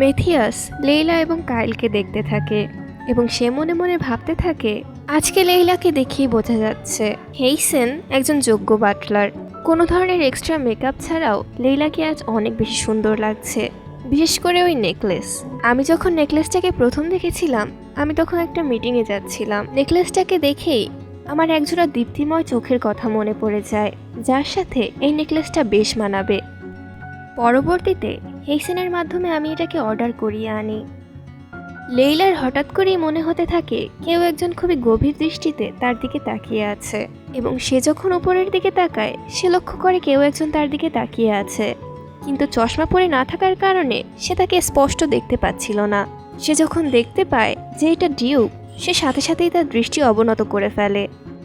মেথিয়াস Leila এবং কাইলকে দেখতে থাকে এবং সে মনে মনে ভাবতে থাকে, আজকে লেইলাকে দেখেই বোঝা যাচ্ছে হেইসেন একজন যোগ্য বাটলার। কোনো ধরনের এক্সট্রা মেকআপ ছাড়াও লেইলাকে আজ অনেক বেশি সুন্দর লাগছে, বিশেষ করে ওই নেকলেস। আমি যখন নেকলেসটাকে প্রথম দেখেছিলাম আমি তখন একটা মিটিংয়ে যাচ্ছিলাম। নেকলেসটাকে দেখেই আমার একজোড়া দীপ্তিময় চোখের কথা মনে পড়ে যায়, যার সাথে এই নেকলেসটা বেশ মানাবে। পরবর্তীতে হেইসেনের মাধ্যমে আমি এটাকে অর্ডার করিয়ে আনি। লেইলার হঠাৎ করেই মনে হতে থাকে কেউ একজন খুবই গভীর দৃষ্টিতে তার দিকে তাকিয়ে আছে, এবং সে যখন উপরের দিকে তাকায় সে লক্ষ্য করে কেউ একজন তার দিকে তাকিয়ে আছে, কিন্তু চশমা পরে না থাকার কারণে সে তাকে স্পষ্ট দেখতে পাচ্ছিল না। সে যখন দেখতে পায় যে এটা ডিউক, সে সাথে সাথেই তার দৃষ্টি অবনত করে ফেলে,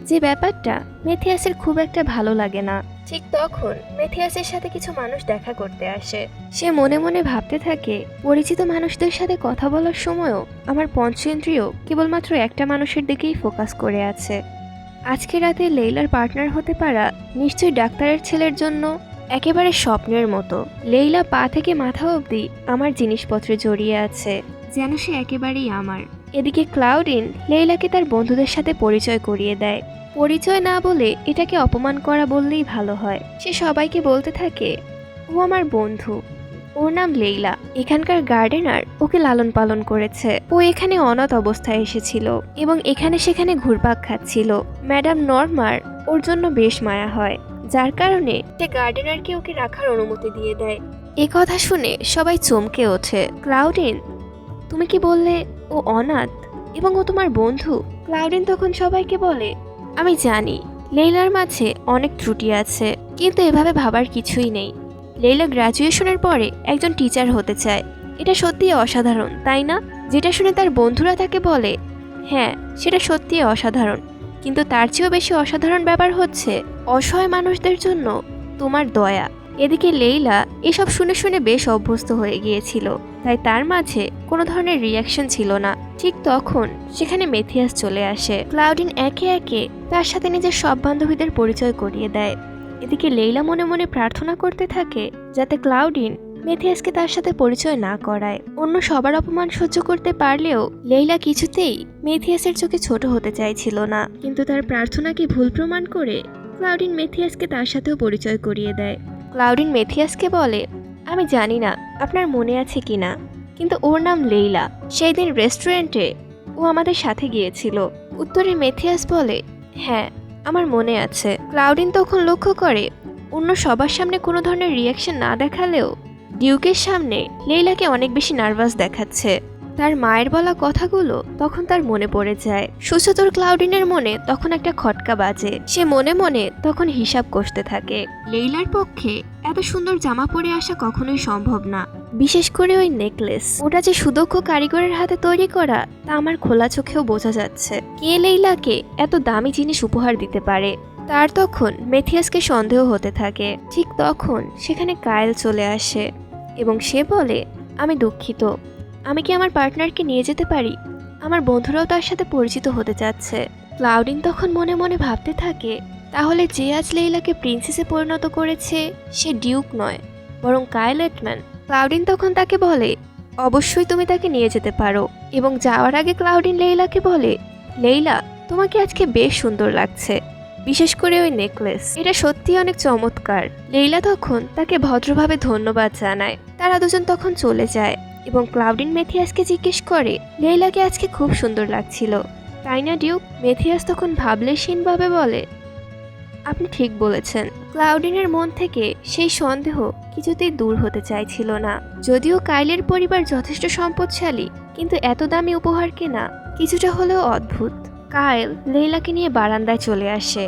যে ব্যাপারটা মেথিয়াসের খুব একটা ভালো লাগে না। ঠিক তখন মেথিয়াসের সাথে কিছু মানুষ দেখা করতে আসে। সে মনে মনে ভাবতে থাকে, পরিচিত মানুষদের সাথে কথা বলার সময়ও আমার পঞ্চেন্দ্রিয় কেবলমাত্র একটা মানুষের দিকেই ফোকাস করে আছে। আজকে রাতে লেইলার পার্টনার হতে পারা নিশ্চয়ই ডাক্তারের ছেলের জন্য একেবারে স্বপ্নের মতো। লেইলা পা থেকে মাথা অবধি আমার জিনিসপত্রে জড়িয়ে আছে, যেন সে একেবারেই আমার। এদিকে ক্লাউডিন লেইলাকে তার বন্ধুদের সাথে পরিচয় করিয়ে দেয়। পরিচয় না বলে এটাকে অপমান করা বললেই ভালো হয়। সে সবাইকে বলতে থাকে, ও আমার বন্ধু, ওর নাম লেইলা, এখানকার গার্ডেনার ওকে লালন পালন করেছে। ও এখানে অনাথ অবস্থায় এসেছিল এবং এখানে সেখানে ঘুরপাক খাচ্ছিল। ম্যাডাম নর্মার ওর জন্য বেশ মায়া হয়, যার কারণে সে গার্ডেনারকে ওকে রাখার অনুমতি দিয়ে দেয়। এ কথা শুনে সবাই চমকে ওঠে। ক্লাউডিন, তুমি কি বললে ও অনাথ এবং ও তোমার বন্ধু? ক্লাউডিন তখন সবাইকে বলে, আমি জানি লেইলার মাঝে অনেক ত্রুটি আছে, কিন্তু এভাবে ভাবার কিছুই নেই। লেইলা গ্র্যাজুয়েশনের পরে একজন টিচার হতে চায়, এটা সত্যিই অসাধারণ, তাই না? যেটা শুনে তার বন্ধুরা তাকে বলে, হ্যাঁ সেটা সত্যিই অসাধারণ, কিন্তু তার চেয়েও বেশি অসাধারণ ব্যাপার হচ্ছে অসহায় মানুষদের জন্য তোমার দয়া। এদিকে লেইলা এসব শুনে শুনে বেশ অভ্যস্ত হয়ে গিয়েছিল, তাই তার মাঝে কোনো ধরনের রিয়াকশন ছিল না। ঠিক তখন সেখানে মেথিয়াস চলে আসে। ক্লাউডিন একে একে তার সাথে নিজের সব বান্ধবীদের পরিচয় করিয়ে দেয়। এদিকে লেইলা মনে মনে প্রার্থনা করতে থাকে যাতে ক্লাউডিন মেথিয়াসকে তার সাথে পরিচয় না করায়। অন্য সবার অপমান সহ্য করতে পারলেও লেইলা কিছুতেই মেথিয়াসের চোখে ছোট হতে চাইছিল না, কিন্তু তার প্রার্থনাকে ভুল প্রমাণ করে ক্লাউডিন মেথিয়াসকে তার সাথেও পরিচয় করিয়ে দেয়। ক্লাউডিন মেথিয়াসকে বলে, আমি জানি না আপনার মনে আছে কিনা, কিন্তু ওর নাম লেইলা। সেই দিন রেস্টুরেন্টে ও আমাদের সাথে গিয়েছিল। উত্তরে মেথিয়াস বলে, হ্যাঁ আমার মনে আছে। ক্লাউডিন তখন লক্ষ্য করে অন্য সবার সামনে কোনো ধরনের রিয়াকশন না দেখালেও ডিউকের সামনে লেইলাকে অনেক বেশি নার্ভাস দেখাচ্ছে। তার মায়ের বলা কথাগুলো তখন তার মনে পড়ে যায়। সুচতুর ক্লাউডিনের মনে তখন একটা খটকা বাজে। সে মনে মনে তখন হিসাব কষতে থাকে, লেইলার পক্ষে এত সুন্দর জামা পরে আসা কখনোই সম্ভব না, বিশেষ করে ওই নেকলেস। ওটা যে সুদক্ষ কারিগরের হাতে তৈরি করা তা আমার খোলা চোখেও বোঝা যাচ্ছে। কে লেইলাকে এত দামি জিনিস উপহার দিতে পারে? তার তখন মেথিয়াসকে সন্দেহ হতে থাকে। ঠিক তখন সেখানে কায়েল চলে আসে এবং সে বলে, আমি দুঃখিত, আমি কি আমার পার্টনারকে নিয়ে যেতে পারি? আমার বন্ধুরাও তার সাথে পরিচিত হতে চাচ্ছে। ক্লাউডিন তখন মনে মনে ভাবতে থাকে, তাহলে যে আজ লেইলাকে প্রিন্সেসে পরিণত করেছে সে ডিউক নয়, বরং কায়েল এটম্যান। ক্লাউডিন তখন তাকে বলে, অবশ্যই তুমি তাকে নিয়ে যেতে পারো। এবং যাওয়ার আগে ক্লাউডিন লেইলাকে বলে, লেইলা তোমাকে আজকে বেশ সুন্দর লাগছে, বিশেষ করে ওই নেকলেস, এটা সত্যি অনেক চমৎকার। লেইলা তখন তাকে ভদ্রভাবে ধন্যবাদ জানায়। তারা দুজন তখন চলে যায় এবং ক্লাউডিন মেথিয়াসকে জিজ্ঞেস করে, লেইলাকে আজকে খুব সুন্দর লাগছিল, তাই না ডিউক? মেথিয়াস তখন ভাবলেশীনভাবে বলে, আপনি ঠিক বলেছেন। ক্লাউডিনের মন থেকে সেই সন্দেহ কিছুতেই দূর হতে চাইছিল না। যদিও কাইলের পরিবার যথেষ্ট সম্পদশালী, কিন্তু এত দামি উপহার কেনা কিছুটা হলেও অদ্ভুত। কায়েল লেইলাকে নিয়ে বারান্দায় চলে আসে।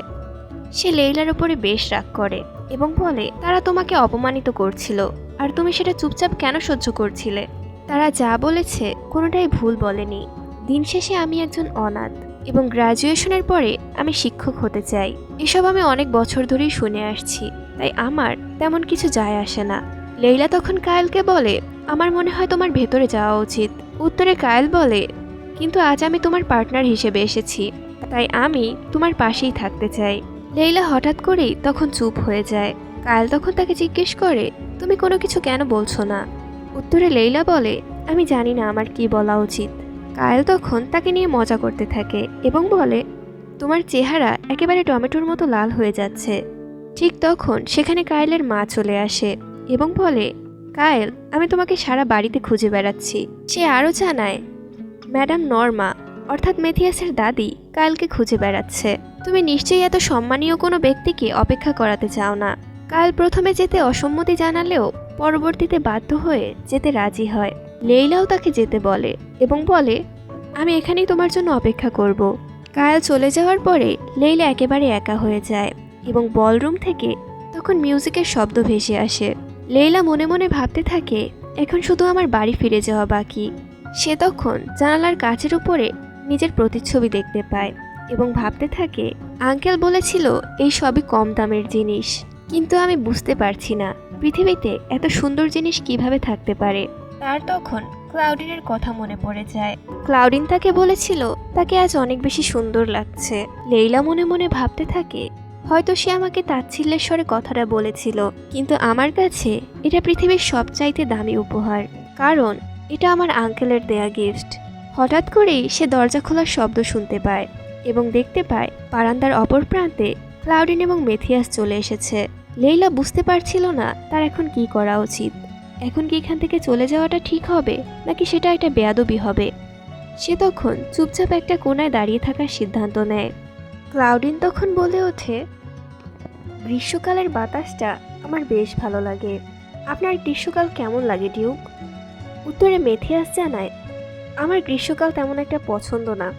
সে লেইলার উপরে বেশ রাগ করে এবং বলে, তারা তোমাকে অপমানিত করছিল আর তুমি সেটা চুপচাপ কেন সহ্য করছিলে? তারা যা বলেছে কোনোটাই ভুল বলেনি। দিন শেষে আমি একজন অনাথ এবং গ্র্যাজুয়েশনের পরে আমি শিক্ষক হতে চাই। এসব আমি অনেক বছর ধরেই শুনে আসছি, তাই আমার তেমন কিছু যায় আসে না। লেইলা তখন কায়েলকে বলে, আমার মনে হয় তোমার ভেতরে যাওয়া উচিত। উত্তরে কায়েল বলে, কিন্তু আজ আমি তোমার পার্টনার হিসেবে এসেছি, তাই আমি তোমার পাশেই থাকতে চাই। লেইলা হঠাৎ করেই তখন চুপ হয়ে যায়। কায়েল তখন তাকে জিজ্ঞেস করে, তুমি কোনো কিছু কেন বলছো না? উত্তরে লেইলা বলে, আমি জানি না আমার কি বলা উচিত। কায়েল তখন তাকে নিয়ে মজা করতে থাকে এবং বলে, তোমার চেহারা একেবারে টমেটোর মতো লাল হয়ে যাচ্ছে। ঠিক তখন সেখানে কায়েলের মা চলে আসে এবং বলে, কায়েল, আমি তোমাকে সারা বাড়িতে খুঁজে বেড়াচ্ছি। সে আরও জানায়, ম্যাডাম নর্মা অর্থাৎ মেথিয়াসের দাদি কায়েলকে খুঁজে বেড়াচ্ছে। তুমি নিশ্চয়ই এত সম্মানীয় কোনো ব্যক্তিকে অপেক্ষা করাতে চাও না। কায়েল প্রথমে যেতে অসম্মতি জানালেও পরবর্তীতে বাধ্য হয়ে যেতে রাজি হয়। লেইলাও তাকে যেতে বলে এবং বলে, আমি এখানেই তোমার জন্য অপেক্ষা করব। কায়েল চলে যাওয়ার পরে লেইলা একেবারে একা হয়ে যায় এবং বলরুম থেকে তখন মিউজিকের শব্দ ভেসে আসে। লেইলা মনে মনে ভাবতে থাকে, এখন শুধু আমার বাড়ি ফিরে যাওয়া বাকি। সে তখন জানালার কাচের উপরে নিজের প্রতিচ্ছবি দেখতে পায় এবং ভাবতে থাকে, আঙ্কেল বলেছিল এই সবই কম দামের জিনিস, কিন্তু আমি বুঝতে পারছি না পৃথিবীতে এত সুন্দর জিনিস কিভাবে থাকতে পারে। তার তখন ক্লাউডিনের কথা মনে পড়ে যায়। ক্লাউডিন তাকে বলেছিল তাকে আজ অনেক বেশি সুন্দর লাগছে। লেইলা মনে মনে ভাবতে থাকে, হয়তো সে আমাকে তাচ্ছিল্যের স্বরে কথাটা বলেছিল, কিন্তু আমার কাছে এটা পৃথিবীর সবচাইতে দামি উপহার, কারণ এটা আমার আঙ্কেলের দেয়া গিফট। হঠাৎ করেই সে দরজা খোলার শব্দ শুনতে পায় এবং দেখতে পায় বারান্দার অপর প্রান্তে ক্লাউডিন এবং মেথিয়াস চলে এসেছে। লেইলা বুঝতে পারছিল না তার এখন কি করা উচিত। এখন কি এখান থেকে চলে যাওয়াটা ঠিক হবে, নাকি সেটা একটা বেয়াদবি হবে? সে তখন চুপচাপ একটা কোনায় দাঁড়িয়ে থাকার সিদ্ধান্ত নেয়। ক্লাউডিন তখন বলে ওঠে, গ্রীষ্মকালের বাতাসটা আমার বেশ ভালো লাগে। আপনার গ্রীষ্মকাল কেমন লাগে ডিউক? উত্তরে মেথিয়াস জানায়, আমার গ্রীষ্মকাল তেমন একটা পছন্দ না।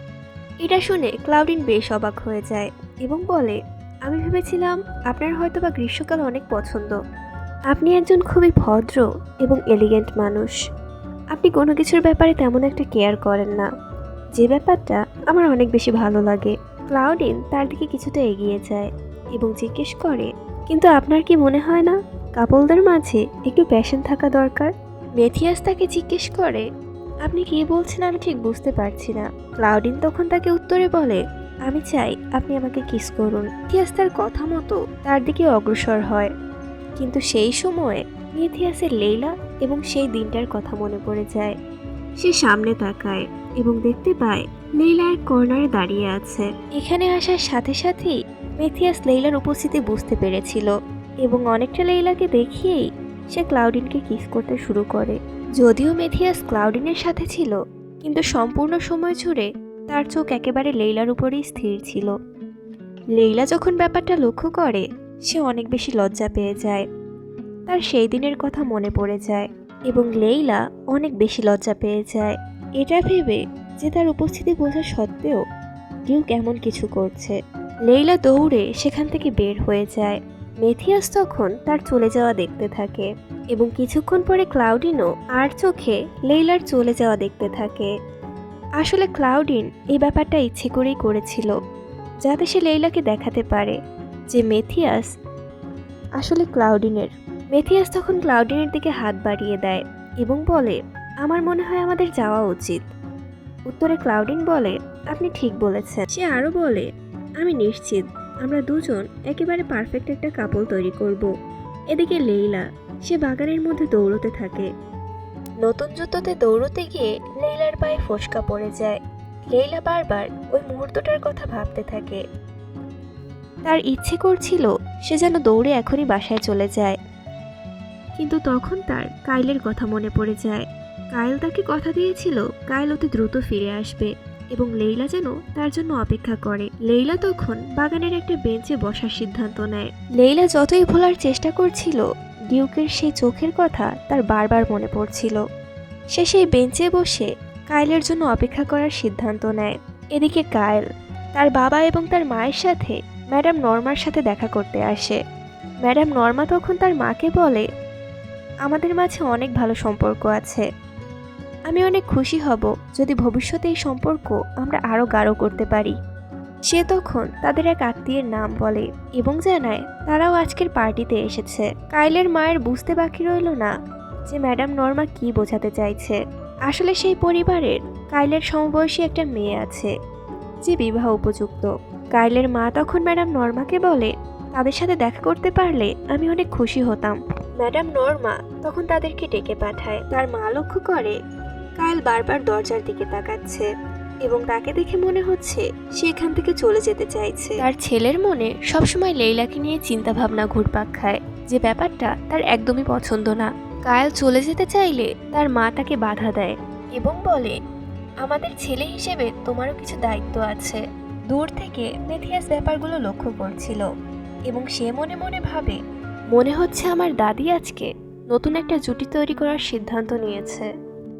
এটা শুনে ক্লাউডিন বেশ অবাক হয়ে যায় এবং বলে, আমি ভেবেছিলাম আপনার হয়তোবা গ্রীষ্মকাল অনেক পছন্দ। আপনি একজন খুবই ভদ্র এবং এলিগেন্ট মানুষ। আপনি কোনো কিছুর ব্যাপারে তেমন একটা কেয়ার করেন না, যে ব্যাপারটা আমার অনেক বেশি ভালো লাগে। ক্লাউডিন তার দিকে কিছুটা এগিয়ে যায় এবং জিজ্ঞেস করে, কিন্তু আপনার কি মনে হয় না কাপলদের মাঝে একটু প্যাশন থাকা দরকার? মেথিয়াস তাকে জিজ্ঞেস করে, আপনি কি বলছেন আমি ঠিক বুঝতে পারছি না। ক্লাউডিন তখন তাকে উত্তরে বলে, আমি চাই আপনি আমাকে কিস করুন। মেথিয়াস তার কথা মতো তার দিকে অগ্রসর হয়, কিন্তু সেই সময়ে মেথিয়াসের লেইলা এবং সেই দিনটার কথা মনে পড়ে যায়। সে সামনে তাকায় এবং দেখতে পায় লেইলা এক কর্নারে দাঁড়িয়ে আছে। এখানে আসার সাথে সাথেই মেথিয়াস লেইলার উপস্থিতি বুঝতে পেরেছিল এবং অনেকটা লেইলাকে দেখিয়েই সে ক্লাউডিনকে কিস করতে শুরু করে। যদিও মেথিয়াস ক্লাউডিনের সাথে ছিল, কিন্তু সম্পূর্ণ সময় জুড়ে তার চোখ একেবারে লেইলার উপরেই স্থির ছিল। লেইলা যখন ব্যাপারটা লক্ষ্য করে, সে অনেক বেশি লজ্জা পেয়ে যায়। তার সেই দিনের কথা মনে পড়ে যায় এবং লেইলা অনেক বেশি লজ্জা পেয়ে যায়, এটা ভেবে যে তার উপস্থিতি বোঝা সত্ত্বেও ডিউক এমন কিছু করছে। লেইলা দৌড়ে সেখান থেকে বের হয়ে যায়। মেথিয়াস তখন তার চলে যাওয়া দেখতে থাকে এবং কিছুক্ষণ পরে ক্লাউডিনও আর চোখে লেইলার চলে যাওয়া দেখতে থাকে। আসলে ক্লাউডিন এই ব্যাপারটা ইচ্ছে করেই করেছিল, যাতে সে লেইলাকে দেখাতে পারে যে মেথিয়াস আসলে ক্লাউডিনের। মেথিয়াস তখন ক্লাউডিনের দিকে হাত বাড়িয়ে দেয় এবং বলে, আমার মনে হয় আমাদের যাওয়া উচিত। উত্তরে ক্লাউডিন বলে, আপনি ঠিক বলেছেন। সে আরও বলে, আমি নিশ্চিত আমরা দুজন একেবারে পারফেক্ট একটা কাপল তৈরি করব। এদিকে লেইলা, সে বাগানের মধ্যে দৌড়তে থাকে। নতুন জুতোতে দৌড়তে গিয়ে লেইলার পায়ে ফোসকা পড়ে যায়। লেইলা বারবার ওই মুহূর্তটার কথা ভাবতে থাকে। তার ইচ্ছে করছিল সে যেন দৌড়ে এখনই বাসায় চলে যায়, কিন্তু তখন তার কাইলের কথা মনে পড়ে যায়। কাইল তাকে কথা দিয়েছিল কাইল অতি দ্রুত ফিরে আসবে এবং লেইলা যেন তার জন্য অপেক্ষা করে। লেইলা তখন বাগানের একটা বেঞ্চে বসার সিদ্ধান্ত নেয়। লেইলা যতই ভোলার চেষ্টা করছিল, ডিউকের সেই চোখের কথা তার বারবার মনে পড়ছিল। সে সেই বেঞ্চে বসে কাইলের জন্য অপেক্ষা করার সিদ্ধান্ত নেয়। এদিকে কাইল তার বাবা এবং তার মায়ের সাথে ম্যাডাম নর্মার সাথে দেখা করতে আসে। ম্যাডাম নর্মা তখন তার মাকে বলে, আমাদের মাঝে অনেক ভালো সম্পর্ক আছে। আমি অনেক খুশি হব যদি ভবিষ্যতে এই সম্পর্ক আমরা আরও গাঢ় করতে পারি। সে তখন তাদের এক আত্মীয়ের নাম বলে এবং জানায় তারাও আজকের পার্টিতে এসেছে। কাইলের মায়ের বুঝতে বাকি রইল না যে ম্যাডাম নর্মা কি বোঝাতে চাইছে। আসলে সেই পরিবারের কাইলের সমবয়সী একটা মেয়ে আছে যে বিবাহ উপযুক্ত। কাইলের মা তখন ম্যাডাম নর্মাকে বলে, তাদের সাথে দেখা করতে পারলে আমি অনেক খুশি হতাম। ম্যাডাম নর্মা তখন তাদেরকে ডেকে পাঠায়। তার মা লক্ষ্য করে কায়েল বারবার দরজার দিকে তাকাচ্ছে এবং তাকে দেখে মনে হচ্ছে সে এখান থেকে চলে যেতে চাইছে। তার ছেলের মনে সবসময় লেইলাকে নিয়ে চিন্তা ভাবনা ঘুরপাক খায়, যে ব্যাপারটা তার একদমই পছন্দ না। কায়েল চলে যেতে চাইলে তার মা তাকে বাধা দেয় এবং বলে, আমাদের ছেলে হিসেবে তোমারও কিছু দায়িত্ব আছে। দূর থেকে মেথিয়াস ব্যাপারগুলো লক্ষ্য করছিল এবং সে মনে মনে ভাবে, মনে হচ্ছে আমার দাদি আজকে নতুন একটা জুটি তৈরি করার সিদ্ধান্ত নিয়েছে।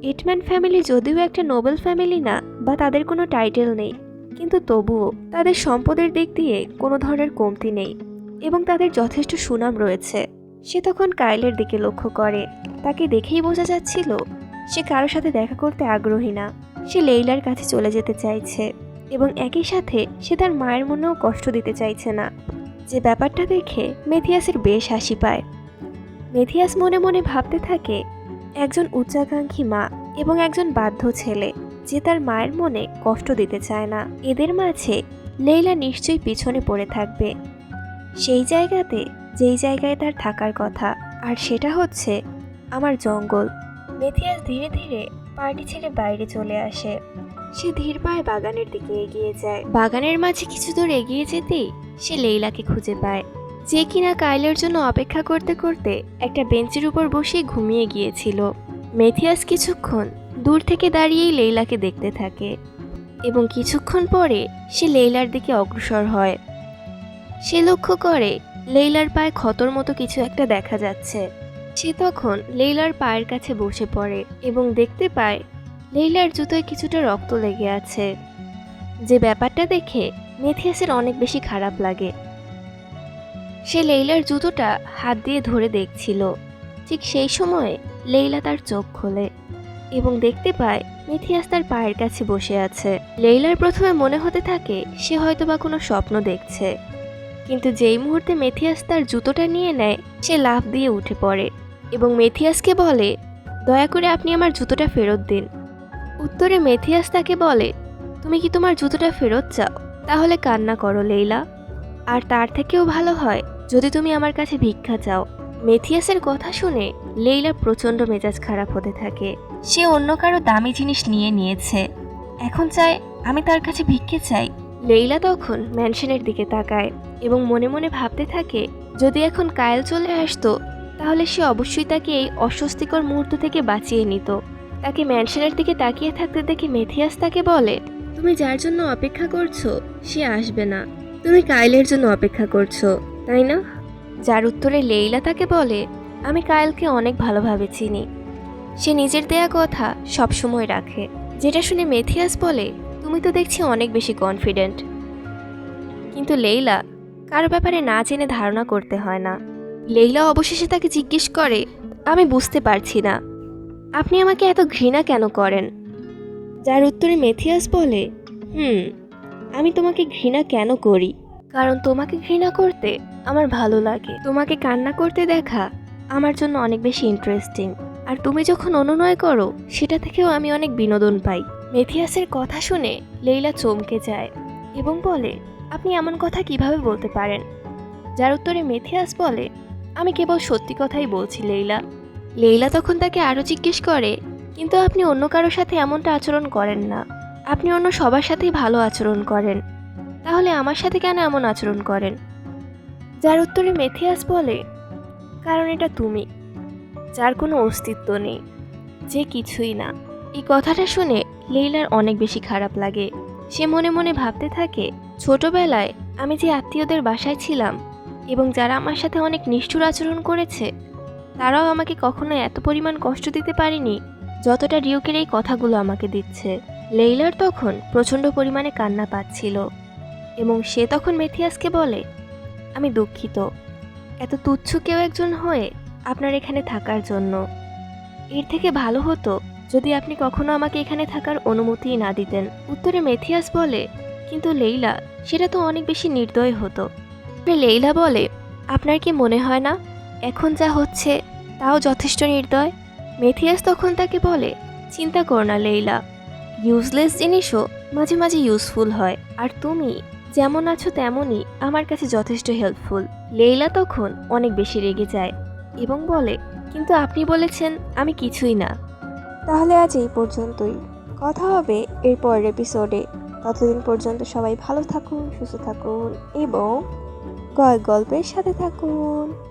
এটম্যান ফ্যামিলি যদিও একটা নোবেল ফ্যামিলি না বা তাদের কোনো টাইটেল নেই, কিন্তু তবুও তাদের সম্পদের দিক দিয়ে কোনো ধরনের কমতি নেই এবং তাদের যথেষ্ট সুনাম রয়েছে। সে তখন কায়েলের দিকে লক্ষ্য করে। তাকে দেখেই বোঝা যাচ্ছিল সে কারোর সাথে দেখা করতে আগ্রহী না। সে লেইলার কাছে চলে যেতে চাইছে এবং একই সাথে সে তার মায়ের মনেও কষ্ট দিতে চাইছে না, যে ব্যাপারটা দেখে মেথিয়াসের বেশ হাসি পায়। মেথিয়াস মনে মনে ভাবতে থাকে, একজন উচ্চাকাঙ্ক্ষী মা এবং একজন বাধ্য ছেলে যে তার মায়ের মনে কষ্ট দিতে চায় না, এদের মাঝে লেইলা নিশ্চয়ই পিছনে পড়ে থাকবে সেই জায়গাতে যেই জায়গায় তার থাকার কথা, আর সেটা হচ্ছে আমার জঙ্গল। মেথিয়াস ধীরে ধীরে পার্টি ছেড়ে বাইরে চলে আসে। সে ধীর পায়ে বাগানের দিকে এগিয়ে যায়। বাগানের মাঝে কিছু দূর এগিয়ে যেতেই সে লেইলাকে খুঁজে পায়, যে কিনা কায়েলের জন্য অপেক্ষা করতে করতে একটা বেঞ্চের উপর বসে ঘুমিয়ে গিয়েছিল। মেথিয়াস কিছুক্ষণ দূর থেকে দাঁড়িয়েই লেইলাকে দেখতে থাকে এবং কিছুক্ষণ পরে সে লেইলার দিকে অগ্রসর হয়। সে লক্ষ্য করে লেইলার পায়ে ক্ষতর মতো কিছু একটা দেখা যাচ্ছে। সে তখন লেইলার পায়ের কাছে বসে পড়ে এবং দেখতে পায় লেইলার জুতোয় কিছুটা রক্ত লেগে আছে, যে ব্যাপারটা দেখে মেথিয়াসের অনেক বেশি খারাপ লাগে। সে লেইলার জুতোটা হাত দিয়ে ধরে দেখছিল। ঠিক সেই সময়ে লেইলা তার চোখ খোলে এবং দেখতে পায় মেথিয়াস তার পায়ের কাছে বসে আছে। লেইলার প্রথমে মনে হতে থাকে সে হয়তোবা কোনো স্বপ্ন দেখছে, কিন্তু যেই মুহূর্তে মেথিয়াস তার জুতোটা নিয়ে নেয় সে লাফ দিয়ে উঠে পড়ে এবং মেথিয়াসকে বলে, দয়া করে আপনি আমার জুতোটা ফেরত দিন। উত্তরে মেথিয়াস তাকে বলে, তুমি কি তোমার জুতোটা ফেরত চাও? তাহলে কান্না করো লেইলা, আর তার থেকেও ভালো হয় যদি তুমি আমার কাছে ভিক্ষা চাও। মেথিয়াসের কথা শুনে লেইলা প্রচণ্ড মেজাজ খারাপ হতে থাকে। সে অন্য কারো দামি জিনিস নিয়ে নিয়েছে, এখন চায় আমি তার কাছে ভিক্ষে চাই। লেইলা তখন ম্যানশনের দিকে তাকায় এবং মনে মনে ভাবতে থাকে, যদি এখন কায়েল চলে আসতো তাহলে সে অবশ্যই তাকে এই অস্বস্তিকর মুহূর্ত থেকে বাঁচিয়ে নিত। তাকে ম্যানশনের দিকে তাকিয়ে থাকতে দেখে মেথিয়াস তাকে বলে, তুমি যার জন্য অপেক্ষা করছো সে আসবে না, তুমি কায়েলের জন্য অপেক্ষা করছো তাই না? যার উত্তরে লেইলা তাকে বলে, আমি কায়েলকে অনেক ভালোভাবে চিনি, সে নিজের দেয়া কথা সবসময় রাখে। যেটা শুনে মেথিয়াস বলে, তুমি তো দেখছি অনেক বেশি কনফিডেন্ট। কিন্তু লেইলা, কারো ব্যাপারে না জেনে ধারণা করতে হয় না। লেইলা অবশেষে তাকে জিজ্ঞেস করে, আমি বুঝতে পারছি না আপনি আমাকে এত ঘৃণা কেন করেন? যার উত্তরে মেথিয়াস বলে, আমি তোমাকে ঘৃণা কেন করি, কারণ তোমাকে ঘৃণা করতে আমার ভালো লাগে। তোমাকে কান্না করতে দেখা আমার জন্য অনেক বেশি ইন্টারেস্টিং, আর তুমি যখন অনুনয় করো সেটা থেকেও আমি অনেক বিনোদন পাই। মেথিয়াসের কথা শুনে লেইলা চমকে যায় এবং বলে, আপনি এমন কথা কিভাবে বলতে পারেন? যার উত্তরে মেথিয়াস বলে, আমি কেবল সত্যি কথাই বলছি লেইলা। লেইলা তখন তাকে আরও জিজ্ঞেস করে, কিন্তু আপনি অন্য কারোর সাথে এমনটা আচরণ করেন না, আপনি অন্য সবার সাথেই ভালো আচরণ করেন, তাহলে আমার সাথে কেন এমন আচরণ করেন? যার উত্তরে মেথিয়াস বলে, কারণ এটা তুমি, যার কোনো অস্তিত্ব নেই, যে কিছুই না। এই কথাটা শুনে লেইলার অনেক বেশি খারাপ লাগে। সে মনে মনে ভাবতে থাকে, ছোটবেলায় আমি যে আত্মীয়দের বাসায় ছিলাম এবং যারা আমার সাথে অনেক নিষ্ঠুর আচরণ করেছে, তারাও আমাকে কখনো এত পরিমাণ কষ্ট দিতে পারেনি যতটা রিউকের এই কথাগুলো আমাকে দিচ্ছে। লেইলার তখন প্রচণ্ড পরিমাণে কান্না পাচ্ছিল এবং সে তখন মেথিয়াসকে বলে, আমি দুঃখিত এত তুচ্ছ কেউ একজন হয়ে আপনার এখানে থাকার জন্য। এর থেকে ভালো হতো যদি আপনি কখনো আমাকে এখানে থাকার অনুমতিই না দিতেন। উত্তরে মেথিয়াস বলে, কিন্তু লেইলা, সেটা তো অনেক বেশি নির্দয় হতো। লেইলা বলে, আপনার কি মনে হয় না এখন যা হচ্ছে তাও যথেষ্ট নির্দয়? মেথিয়াস তখন তাকে বলে, চিন্তা কর না লেইলা, ইউজলেস জিনিসও মাঝে মাঝে ইউজফুল হয়, আর তুমি যেমন আছো তেমনই আমার কাছে যথেষ্ট হেল্পফুল। লেইলা তখন অনেক বেশি রেগে যায় এবং বলে, কিন্তু আপনি বলেছেন আমি কিছুই না। তাহলে আজ এই পর্যন্তই, কথা হবে এর পরের এপিসোডে। ততদিন পর্যন্ত সবাই ভালো থাকুন, সুস্থ থাকুন এবং গল্পের সাথে থাকুন।